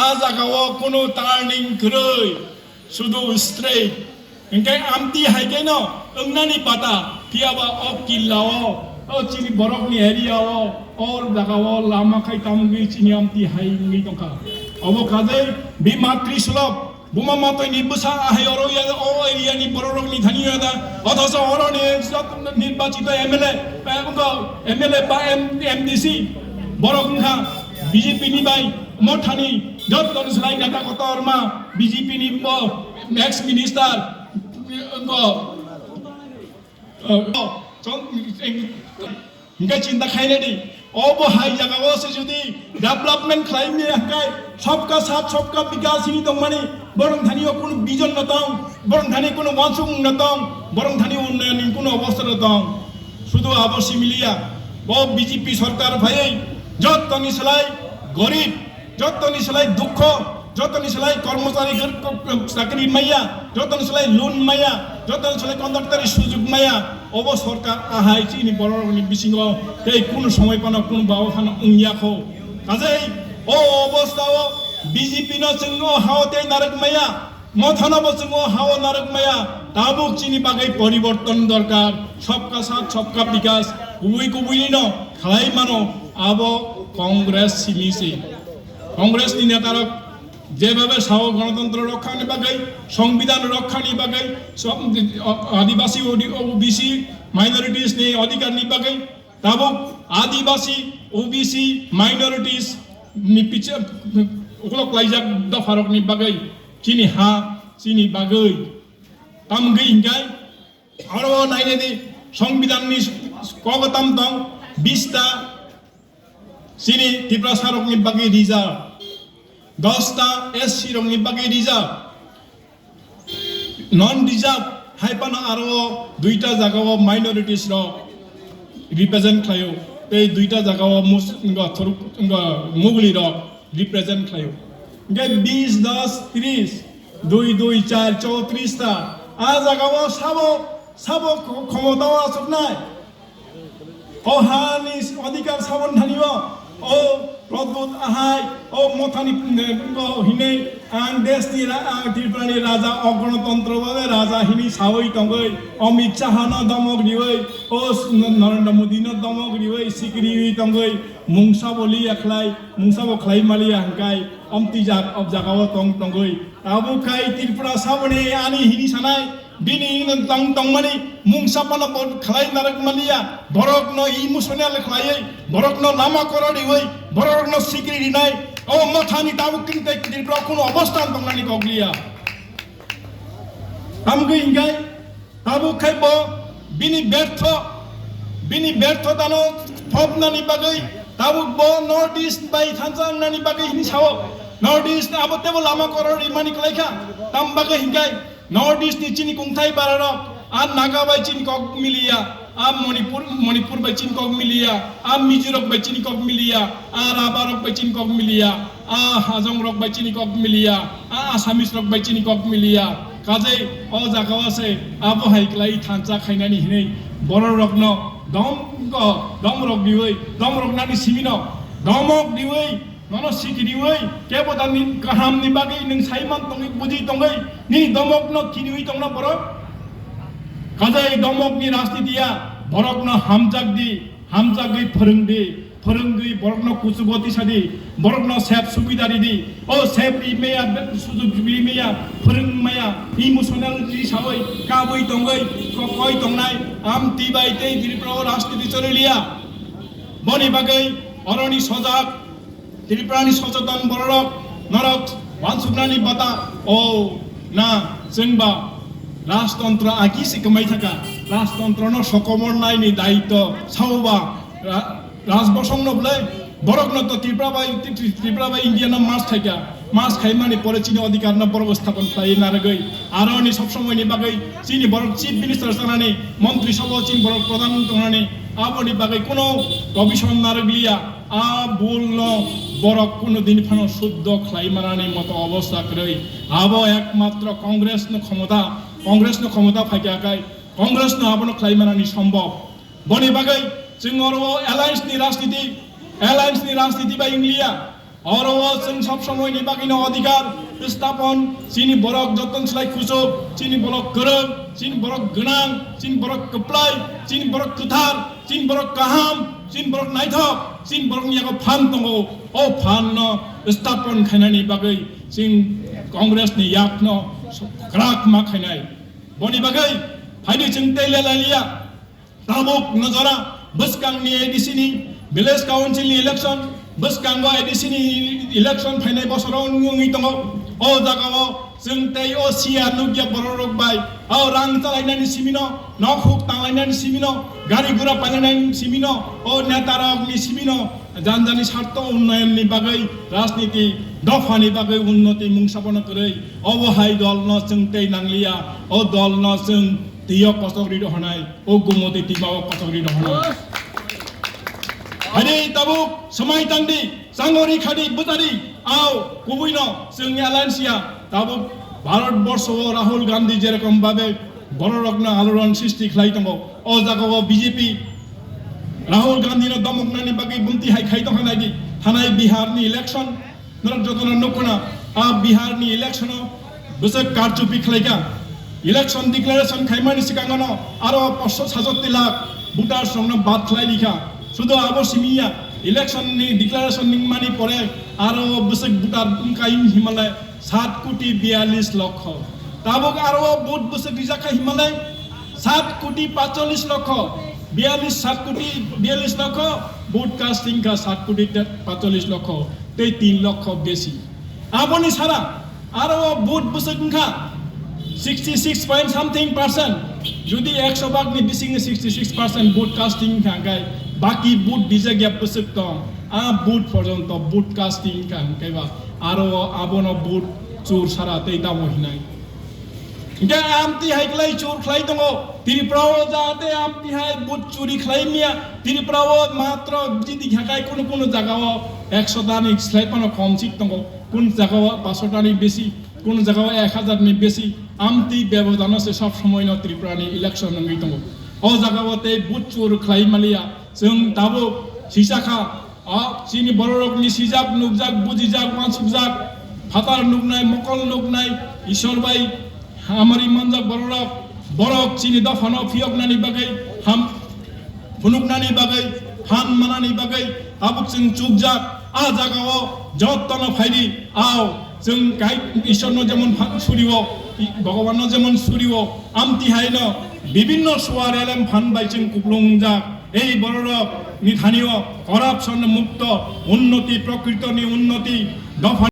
아자가와 কোনো টার্নিং 그러이 수도 스트레이트 그러니까 암띠 하이게너 응나니 바다 피아바 업길라오 চিনি বরকনি এরিয়াও অর জাগাও লামাখাই তামগি চিনি আমতি হাইঙ্গি দংকা অব কাজে বিমাত্রি সুলভ বুমা মাতই নিবসা আহে অরইয়া ও এরিয়ানি বররকনি ধানিয়াদা অথচ অরনি নির্বাচিত এমএলএ বা এমডিসি বরকংখা বিজেপি নি বাই মঠানি যতন সলাই নেতা কতরমা বিজেপি নি x minister Hingga cinta kaya ni, obo hai jaga wase judi development claim ni hingga सबका साथ सबका विकास ini dong mani, borong dhani kono vision na dong, borong dhani kono wansung na dong, borong dhani unnayan kono অবস্থা na dong, শুধু আবশ্যি মিলিয়া, ও BJP সরকার ভাই, যতনি সেলাই গরিব, যতনি সেলাই দুঃখ, যতনি সেলাই কর্মচারী চাকরি মাইয়া, যতনি সেলাই লোন মাইয়া, যতনি সেলাই কন্ডাক্টরের সুযোগ মাইয়া, অব সরকার আহাই চিনি বড়নি বিসিঙ্গ এই কোন সময় পানো কোন বাওখানা উংয়াখো কাজেই ও অবস্থাও বিজেপি ন সিংহ হাওতে নারক মাইয়া মথানব সিংহ হাও নারক মাইয়া তাবুক চিনি বাগাই পরিবর্তন দরকার সবকা সাথ সবকা বিকাশ কুবুই ন খাই মানো আব কংগ্রেস সিমিসি কংগ্রেস নি নেতারক যেভাবে সাও গণতন্ত্র রক্ষা নিবাগাই সংবিধান রক্ষা নিবাগাই আদিবাসী ওবিসি মাইনরিটিস নি অধিকার নিবাগাই তাবক আদিবাসী ওবিসি মাইনরিটিস নি পিছে ওগুলো ক্লাইজাক দফারক নিবাগাই চিনি হা চিনি বাগাই তামগৈ ইংগাই আরো নাইনে দি সংবিধান নি কগতাম দং 20টা চিনি ত্রিপুরা সারক নিবাগাই রিজার্ভ 10টা এসসি রংনি বাকি রিজার্ভ নন রিজার্ভ হাইপানা আরো দুইটা জায়গাও মাইনরিটিস র রিপ্রেজেন্ট খায়ো এই দুইটা জায়গাও মুগলি র রিপ্রেজেন্ট খায়ো গে 20 10 30 2 2 4 34 টা আ জায়গাও সাবো ক্ষমতাও আসুক নাই অহানি অধিকার সাবন ধানিব ও প্রদ্যুৎ আহাই ও মথানি হিনে আং দেশনি ত্রিপুরানি রাজা অগণতন্ত্র বলে রাজা হিনি সাওই টঙ্গই অমিত শাহন দমক দিওই ও নরেন্দ্র মোদী ন দমক দিওই সিকরি টঙ্গই মুংসা বলি একলাই মুংসা বখলাই মালি হাঙ্কাই অমতি জাক অব জাগাও টং টঙ্গই তাবু খাই ত্রিপুরা সাবনে আনি হিনি সানাই bini tong mani mungsa pana khalai narak malia borok no emotional khalai borok no lama korori hoi borok no sikri nai o mathani tabu kinte Tripura কোন অবস্থান তংনানি গগলিয়া আমগৈ ইংগাই তাবু খাইব bini ব্যর্থ দানো ফবনানি বাগৈ তাবু ব নর্থ ইস্ট বাই থানজাং নানি বাগৈ হিনি সাও নর্থ ইস্ট আবতেবো লামা korori mani kalaika tam bagai hingai North East नि चिनी कुंथाई बारारो आ नागा बाई चिनी कॉक मिलिया आ मणिपुर बाई चिनी कॉक मिलिया आ मिजोरम बाई चिनी कॉक मिलिया आ राभा रक बाई चिनी कॉक मिलिया आ हाजং रक बाई चिनी कॉक मिलिया आ आसामिस रक बाई चिनी कॉक मिलिया काजे अ जागाव আছে आबो हाइक्लाई थांचा खाइनानि हिनै बर रकनो दम रक दिवै दम रकनानि सिमिनो दमक दिवै Nono sikiri woi, kebo dan ni kaham ni bagai neng saiman tongi buji tongai ni domok no kini woi tongna borok, kajai domok ni rasti dia borok no hamjak di perenggi borok no kusuboti sadi borok no sep subidari di oh sep imeya sujud imeya pereng maya emotional di sawai kabui tongai koi tongnai am tibai tei diri pro rasti di chorilia boni bagai oroni sojak ত্রিপুরানি সচেতন বড়রক নরক ওয়ানসুগ্রানি বাতা ও না जोंबा রাজতন্ত্র আগিসে কমাই থাকা রাজতন্ত্র ন সকমর নাইনি দায়িত্ব সাওবা রাজবসং নবলে বরক ন তো ত্রিপুরা বাই ইন্ডিয়ান মাস থাকা মাস খাইমানি পরে চিনি অধিকার ন বড় স্থাপন খাই নারগৈ আরনি সব সময় নি বাগৈ চিনি বড় চিফ মিনিস্টার জানানি মন্ত্রী সভা চিনি বড় প্রধানমন্ত্রী জানানি আবনি বাগৈ কোনো কমিশন নারগলিয়া आ बोलनो बरक कोनो दिन फानो शुद्ध ख्लाइमारानि मत अवस्था करै आबो एकमात्र कांग्रेस न क्षमता फाइकाकाय कांग्रेस न आबनो ख्लाइमारानि सम्भव बनि बागै जों अरो एलायन्स नि राजनीति बा इंग्लिया अरावा जों सब समयनि बागिनो अधिकार स्थापन चिनि बरक जतन स्लाइ खुसुब चिनि बरक गोरों चिनि बरक गोनां चिनि बरक कप्लाय चिनि बरक कुथार चिनि बरक काहाम चिनि बरक नायथक चिनि बरक नियाको फान दंगो ओ फान न स्थापन खायनानि बागै जों कांग्रेसनि याकनो ग्राक मा खायनाय बनि बागै फाइदि जों दैलालालिया ताबुक नजरा बसकांनि एडिसिनि विलेज काउन्सिलनि इलेक्सन बसकांगो एडिसिनि इलेक्सन फाइनाय बोसोराव नुङै दङ ओ जागाव जों तै ओ सिया नुगिया बररक बाय ओ रां चालायनायनि सिमिनो नखुक तांलायनायनि सिमिनो गारि गुरा पालायनायनि सिमिनो ओ नेतारकनि सिमिनो जानजानि स्वार्थ उन्नयननि बागै राजनीति दफानि बागै उन्नति मुंसापन करै अबहाय दल न जों तै नांलिया ओ दल न जों दैया कसगरि दहनाय ओ गुमति टिमाव कसगरि दहनाय Hari tabuk semai tangdi sangori khadi butari ao kubuino जोंनि एलायन्सिया tabuk भारत बर्ष राहुल गांधी जेरकम भाबे बररकना आलोड़न सृष्टि खालाय दङ ओ जागाव बीजेपी राहुल गांधी न दमकनानि बागै बुंथि हाय खाय दङनायदि थानाय बिहारनि इलेक्शन नरक जतना नखना आ बिहारनि इलेक्शन बोसक कारचुपि खालायगा इलेक्शन डिक्लेरेशन खायमानि सिगाङनो आरो 567 लाख भोटार संनो बात खालायलिखा सुदो आबो सिमिया इलेक्शन नि डिक्लेरेशन नि मानि परे आरो बसक भोटार काइन हिमालय 7,42 लाख ताबक आरो बुट बसक रिजाखा हिमालय 7,45 लाख 7,42 लाख ब्रॉडकास्टिंग का 7,45 लाख ते 3 लाख बेसी आबोनि सारा आरो बुट बसक का 66 point something% जुदि 100 भाग नि बिसिङ 66% ब्रॉडकास्टिंग का गाय बाकी बुट डिजागिया बसक दं आ बुट पर्यन्त ब्रॉडकास्टिंग का गायबा आरो आबोनो बुट चोर सारा तै दामो हिनाय गे आमति हाइक्लाय चोर खलाय दङ त्रिपुराव जाते आमति हाय बुट चोरी खलायमिया त्रिपुराव मात्र जिदि घाकाय कुनु जागाव 100 दानि स्लाइपानो कम सिक दङ कुन जागाव 500 दानि बेसी कुन जागाव 1000 नि बेसी आमति व्यवधान से सब समय न त्रिपुरानि इलेक्शन नङै दङ ओ जागावते बुट चोर खलायमालिया जों दाबो सिसाखा चिनि बररकनि सिजाब नुगजाक बुजिजाक मानसुकजाक फातार नुगनाय मकल नुगनाय ईश्वरबाई हामारि मनजाक बररक बरक चिनि दफानो फियकनानि बागै हाम फुनुकनानि बागै फान मानानि बागै आबुक जों चुकजाक आ जागाव जतन फाइदि आओ जों गाय ईश्वरनो जेमन सुरिव भगवाननो जेमन सुरिव आमति हायन विभिन्न सुवार एलएम फान बाइचिं कुप्लुंजाक এই বড়রক নিধানীয় করাপশন মুক্ত উন্নতি প্রকৃত নি উন্নতি দফা